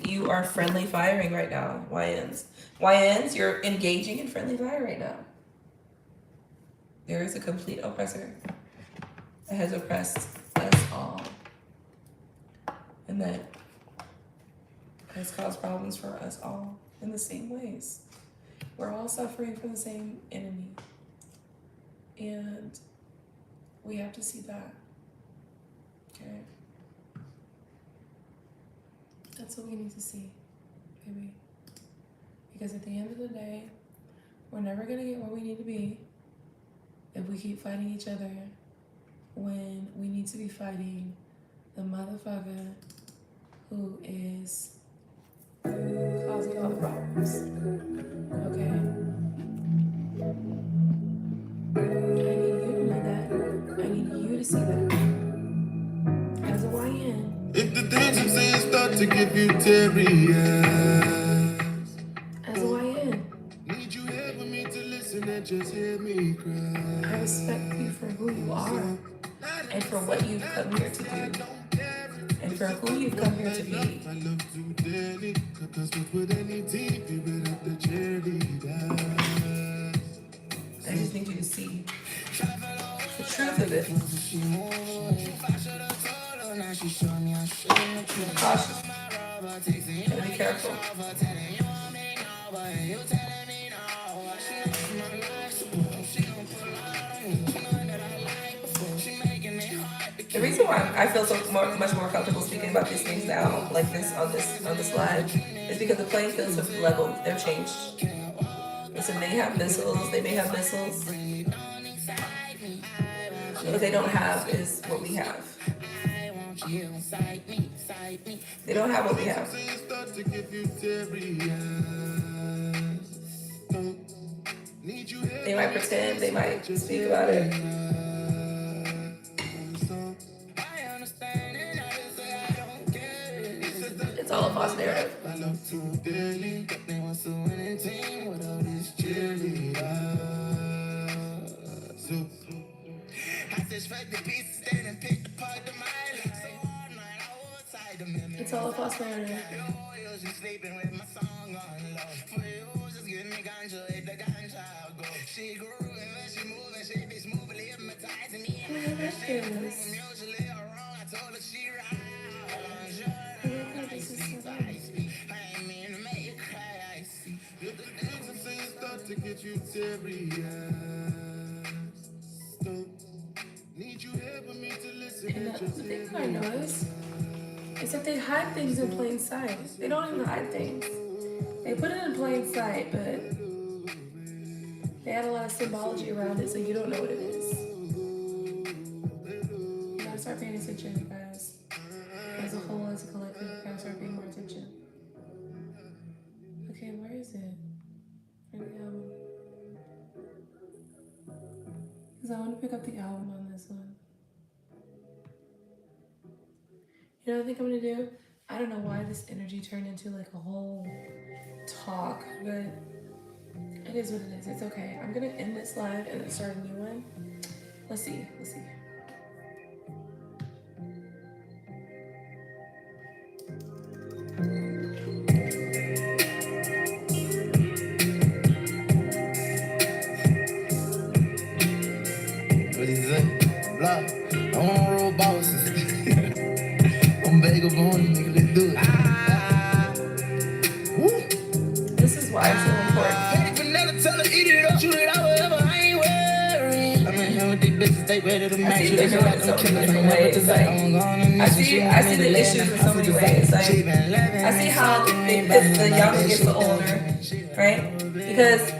You are friendly firing right now, YNs. YNs, you're engaging in friendly fire right now. There is a complete oppressor that has oppressed us all. And that has caused problems for us all in the same ways. We're all suffering from the same enemy. And we have to see that. Okay? That's what we need to see, baby. Because at the end of the day, we're never gonna get where we need to be if we keep fighting each other when we need to be fighting the motherfucker who is causing all the problems. Okay? I need you to know that. I need you to see that. As a YN. If the things I'm saying start to give you teary eyes, as a YN. Need you here with me to listen and just hear me cry. I respect you for who you are and for what you've come here to do and for who you've come here to be. I love too dearly, cause with any team, you would have the cheerleader. I just need you to see the truth of it. Be cautious. And be careful. The reason why I feel so much more comfortable speaking about these things now, like this on this live, is because the playing fields have leveled. They've changed. Listen, they have missiles. They may have missiles. What they don't have is what we have. They don't have what we have. They might pretend. They might speak about it. It's all a false narrative. It's all a false narrative. To get you serious. Need you here with me to listen. And the thing that I notice is that they hide things in plain sight. They don't even hide things. They put it in plain sight, but they add a lot of symbology around it so you don't know what it is. You gotta start paying attention, guys. As a whole, as a collective, you gotta start paying more attention. Okay, where is it? Because I want to pick up the album on this one. You know what I think I'm going to do? I don't know why this energy turned into like a whole talk, but It is what it is. It's okay. I'm gonna end this live and then start a new one. Let's see. What is it? Blah. I wanna roll bosses. I'm vagabond, nigga, let's do it. This is why it's so important. Hey, Vanilla, tell her, eat it up, shoot it out, whatever, I ain't worried. I'm in here with these bitches, they ready to match you. They feel like them killers, they never to say. I see the issues in so many ways. Like, I see how the younger gets the older, right? Because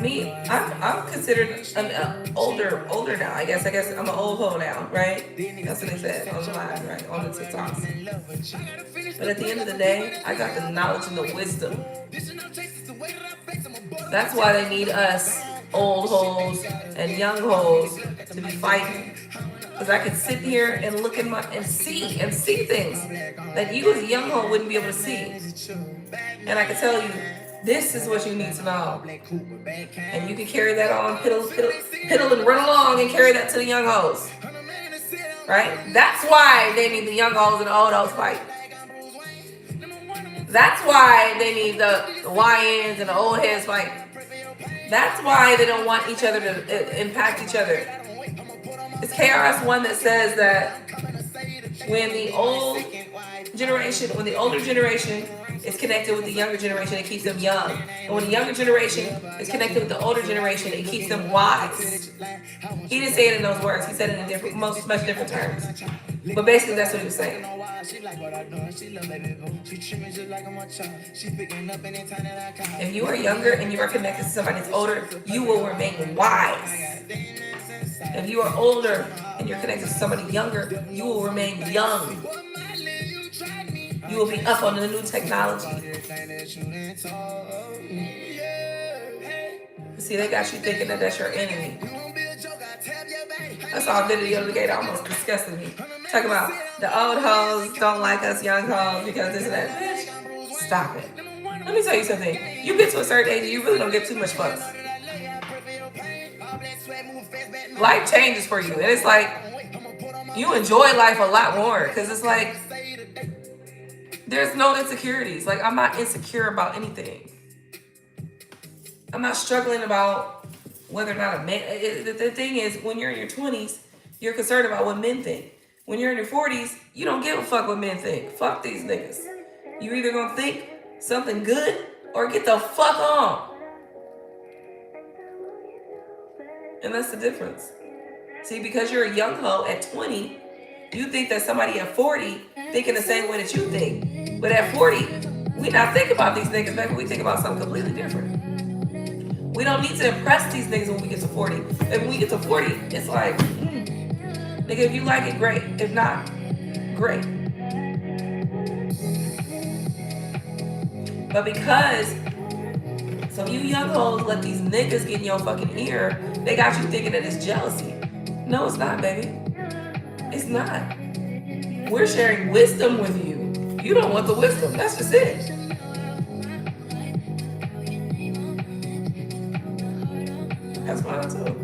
me, I'm considered an older now. I guess I'm an old hoe now, right? That's what they said on the line, right? On the TikToks. But at the end of the day, I got the knowledge and the wisdom. That's why they need us old hoes and young hoes to be fighting. Because I can sit here and look in and see things that you as a young hoe wouldn't be able to see. And I can tell you, this is what you need to know. And you can carry that on, piddle and run along and carry that to the young hoes. Right? That's why they need the young hoes and the old hoes fight. That's why they need the YNs and the old heads fight. That's why they don't want each other to impact each other. It's KRS-One that says that when the older generation is connected with the younger generation, it keeps them young. And when the younger generation is connected with the older generation, it keeps them wise. He didn't say it in those words. He said it in much different terms. But basically, that's what he was saying. If you are younger and you are connected to somebody that's older, you will remain wise. If you are older and you're connected to somebody younger, you will remain young. You will be up on the new technology. See, they got you thinking that that's your enemy. I saw a video the other day that almost disgusted me. Talking about the old hoes don't like us young hoes because this and that. Bitch, stop it. Let me tell you something. You get to a certain age, you really don't get too much fucks. Life changes for you. And it's like, you enjoy life a lot more. Because it's like, there's no insecurities. Like, I'm not insecure about anything. I'm not struggling about whether or not a man. The thing is, when you're in your 20s, you're concerned about what men think. When you're in your 40s, you don't give a fuck what men think. Fuck these niggas. You either gonna think something good or get the fuck on. And that's the difference. See, because you're a young hoe at 20, you think that somebody at 40 thinking the same way that you think. But at 40, we not think about these niggas, baby. We think about something completely different. We don't need to impress these niggas when we get to 40. And when we get to 40, it's like, nigga, if you like it, great. If not, great. But because some of you young hoes let these niggas get in your fucking ear, they got you thinking that it's jealousy. No, it's not, baby. It's not. We're sharing wisdom with you. You don't want the wisdom. That's just it. That's fine too.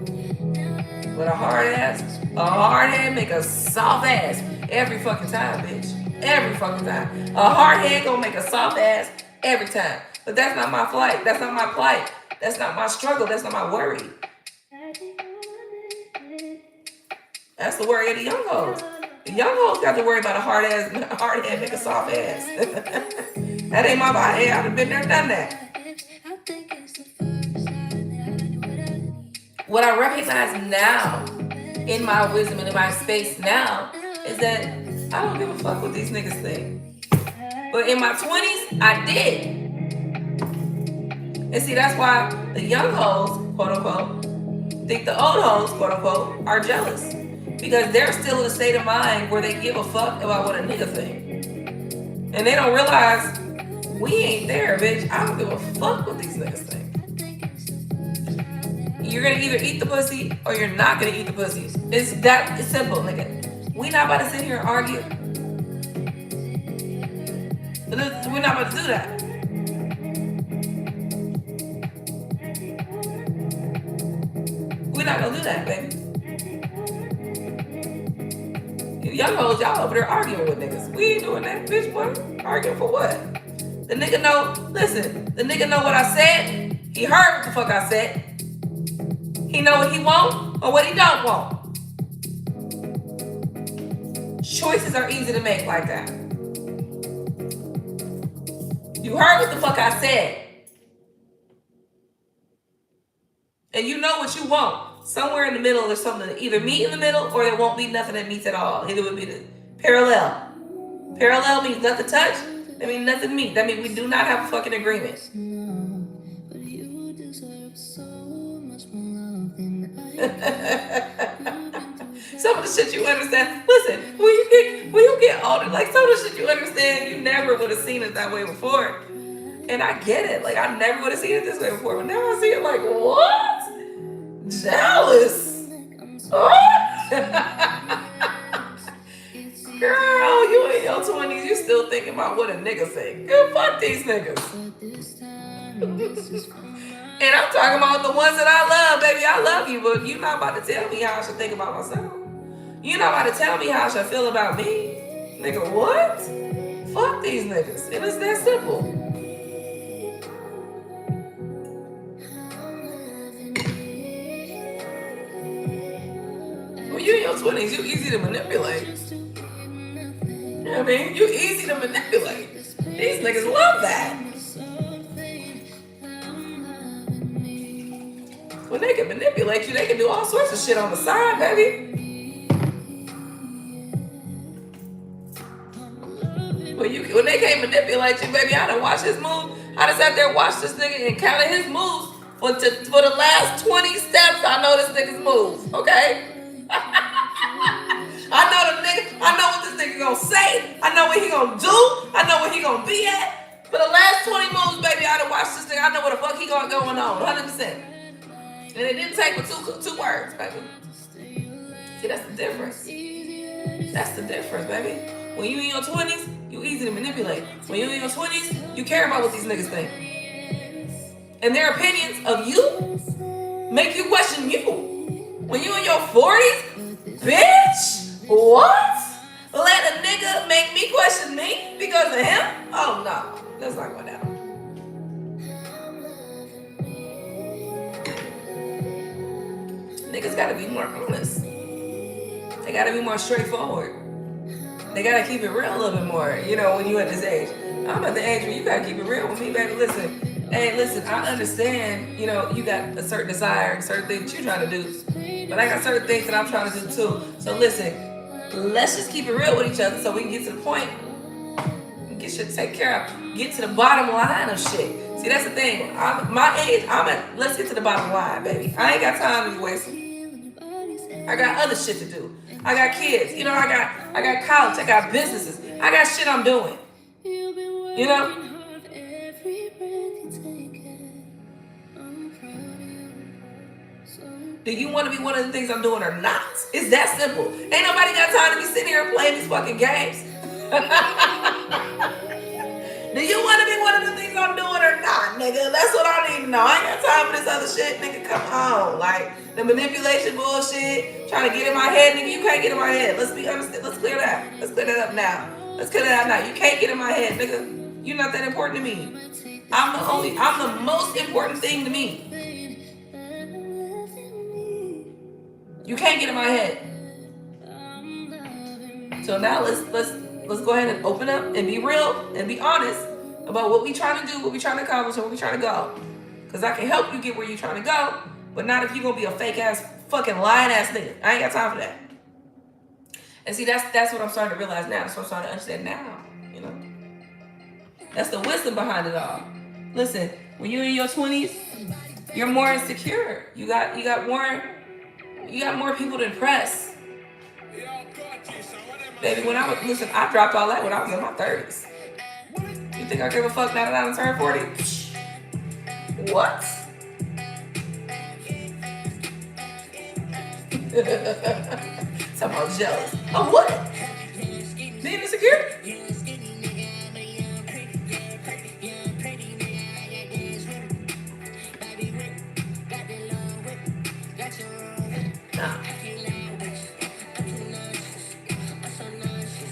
But a hard head make a soft ass every fucking time, bitch. Every fucking time. A hard head gonna make a soft ass every time. But that's not my plight. That's not my plight. That's not my struggle. That's not my worry. That's the worry of the young hoes. The young hoes got to worry about a hard head make a soft ass. That ain't my body. I'd have been there, done that. What I recognize now, in my wisdom and in my space now, is that I don't give a fuck what these niggas think. But in my 20s, I did. And see, that's why the young hoes, quote unquote, think the old hoes, quote unquote, are jealous. Because they're still in a state of mind where they give a fuck about what a nigga think. And they don't realize, we ain't there, bitch. I don't give a fuck what these niggas think. You're gonna either eat the pussy or you're not gonna eat the pussy. It's simple, nigga. We not about to sit here and argue. We're not about to do that. We're not gonna do that, baby. Young hoes, y'all over there arguing with niggas. We ain't doing that, bitch, boy. Arguing for what? The nigga know, listen, the nigga know what I said. He heard what the fuck I said. He know what he want or what he don't want. Choices are easy to make like that. You heard what the fuck I said. And you know what you want. Somewhere in the middle there's something to either meet in the middle or there won't be nothing that meets at all. Either would be the parallel. Parallel means nothing touch. That means nothing meet. That means we do not have a fucking agreement. Some of the shit you understand. Listen, when you get older, like some of the shit you understand, you never would have seen it that way before. And I get it. Like I never would have seen it this way before. But now I see it like, what? Jealous. Oh. Girl, you in your 20s, you still thinking about what a nigga say. Girl, fuck these niggas. And I'm talking about the ones that I love, baby. I love you, but you're not about to tell me how I should think about myself. You're not about to tell me how I should feel about me. Nigga, what? Fuck these niggas. And it's that simple. When you're in your 20s, you easy to manipulate. You know what I mean? You easy to manipulate. These niggas love that. When they can manipulate you, they can do all sorts of shit on the side, baby. When they can't manipulate you, baby, I done watched his moves. I done sat there and watched this nigga and counted his moves for the last 20 steps. I know this nigga's moves, okay? I know what this nigga gonna say. I know what he gonna do. I know where he gonna be at. For the last 20 moves, baby, I done watched this nigga. I know what the fuck he got going on, 100%. And it didn't take but two words, baby. See, that's the difference. That's the difference, baby. When you in your 20s, you easy to manipulate. When you in your 20s, you care about what these niggas think. And their opinions of you make you question you. When you in your 40s, bitch, what? Let a nigga make me question me because of him? Oh no, that's not going down. Niggas gotta be more honest. They gotta be more straightforward. They gotta keep it real a little bit more, you know, when you at this age. I'm at the age where you gotta keep it real with me, baby. Listen, hey, listen, I understand, you know, you got a certain desire, certain things you're trying to do. But I got certain things that I'm trying to do too. So listen, let's just keep it real with each other so we can get to the point and get shit taken care of. Get to the bottom line of shit. See, that's the thing. My age, let's get to the bottom line, baby. I ain't got time to be wasting. I got other shit to do. I got kids. You know, I got college. I got businesses. I got shit I'm doing. You know? Do you want to be one of the things I'm doing or not? It's that simple. Ain't nobody got time to be sitting here and playing these fucking games. Do you want to be one of the things I'm doing or not, nigga? That's what I need to know. I ain't got time for this other shit, nigga. Come on. Like, the manipulation bullshit, trying to get in my head, nigga. You can't get in my head. Let's be honest. Let's clear that. Let's clear that up now. Let's clear that up now. You can't get in my head, nigga. You're not that important to me. I'm the most important thing to me. You can't get in my head. So now let's go ahead and open up and be real and be honest about what we trying to do, what we trying to accomplish, and where we trying to go. Because I can help you get where you trying to go, but not if you're going to be a fake ass, fucking lying ass nigga. I ain't got time for that. And see, that's what I'm starting to realize now. That's what I'm starting to understand now, you know. That's the wisdom behind it all. Listen, when you're in your 20s, you're more insecure. You got more people to impress. Baby, I dropped all that when I was in my 30s. You think I give a fuck now that I done turned 40? What? Somehow jealous. Of what? Being insecure?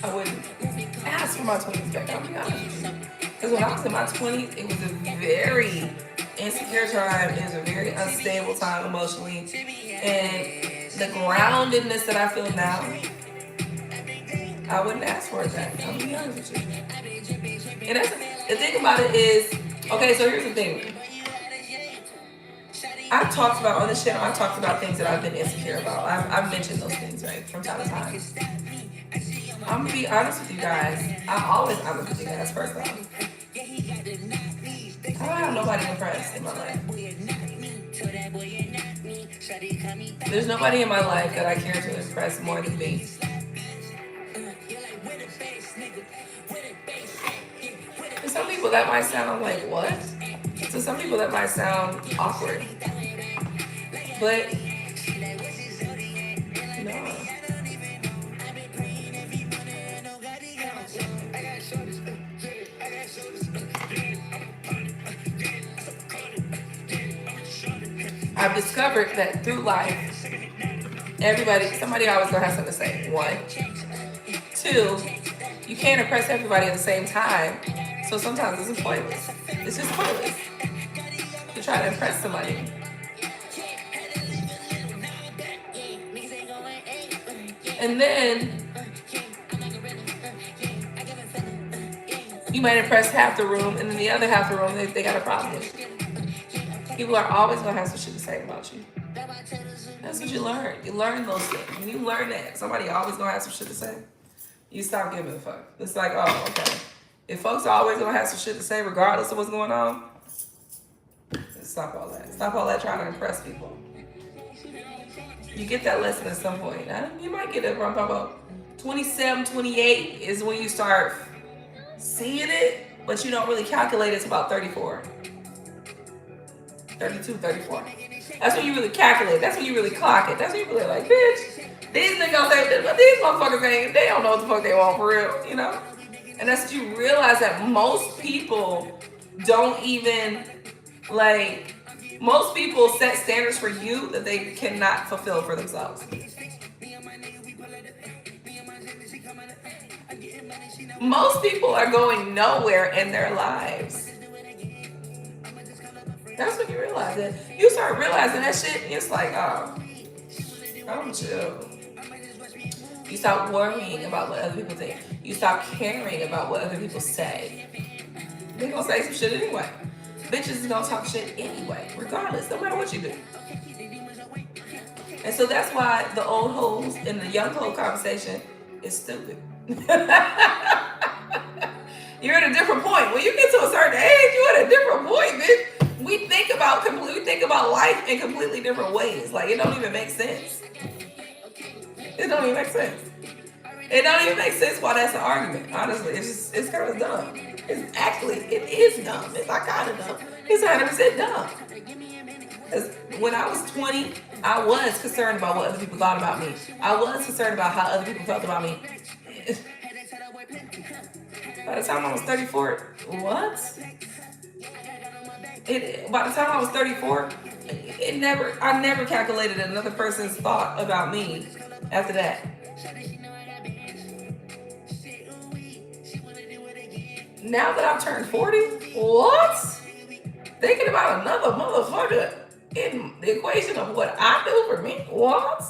I wouldn't ask for my 20s back, I'll be honest. Because when I was in my 20s, it was a very insecure time. It was a very unstable time emotionally. And the groundedness that I feel now, I wouldn't ask for it back. I'll be honest with you. And that's, the thing about it is, okay, so here's the thing. I've talked about, on this channel, I've talked about things that I've been insecure about. I've mentioned those things, right, from time to time. I'm gonna be honest with you guys. I'm always honest with you guys, first off. I don't have nobody impressed in my life. There's nobody in my life that I care to impress more than me. To some people that might sound like, what? To some people that might sound awkward. But no. I've discovered that through life, somebody always gonna have something to say. 1, 2, you can't impress everybody at the same time, so sometimes it's pointless. It's just pointless to try to impress somebody. And then you might impress half the room, and then the other half of the room, they got a problem with you. People are always gonna have some shit to say about you. That's what you learn. You learn those things. When you learn that somebody always gonna have some shit to say, you stop giving a fuck. It's like, oh, okay. If folks are always gonna have some shit to say regardless of what's going on, stop all that. Stop all that trying to impress people. You get that lesson at some point. You might get it from about 27, 28 is when you start seeing it, but you don't really calculate it. It's about 34. 32, 34. That's when you really calculate. That's when you really clock it. That's when you really like, bitch, these niggas say, but these motherfuckers they don't know what the fuck they want for real, you know? And that's what you realize, that most people don't even, like, most people set standards for you that they cannot fulfill for themselves. Most people are going nowhere in their lives. That's when you realize it. You start realizing that shit, it's like, oh, I'm chill. You stop worrying about what other people think. You stop caring about what other people say. They're gonna say some shit anyway. Bitches is gonna talk shit anyway, regardless, no matter what you do. And so that's why the old hoes and the young hoe conversation is stupid. You're at a different point. When you get to a certain age, you're at a different point, bitch. We think about life in completely different ways. Like, it don't even make sense. It don't even make sense. It don't even make sense why that's an argument. Honestly, it's kind of dumb. It is dumb. It's not kind of dumb. It's 100% dumb. Because when I was 20, I was concerned about what other people thought about me. I was concerned about how other people felt about me. By the time I was 34, what? By the time I was 34, I never calculated another person's thought about me after that. Now that I've turned 40, what? Thinking about another motherfucker in the equation of what I do for me? What?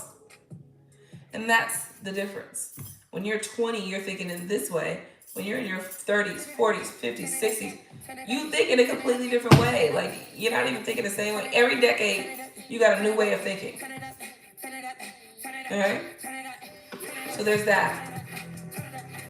And that's the difference. When you're 20, you're thinking in this way. When you're in your 30s, 40s, 50s, 60s, you think in a completely different way. Like, you're not even thinking the same way. Every decade, you got a new way of thinking. All right? So there's that.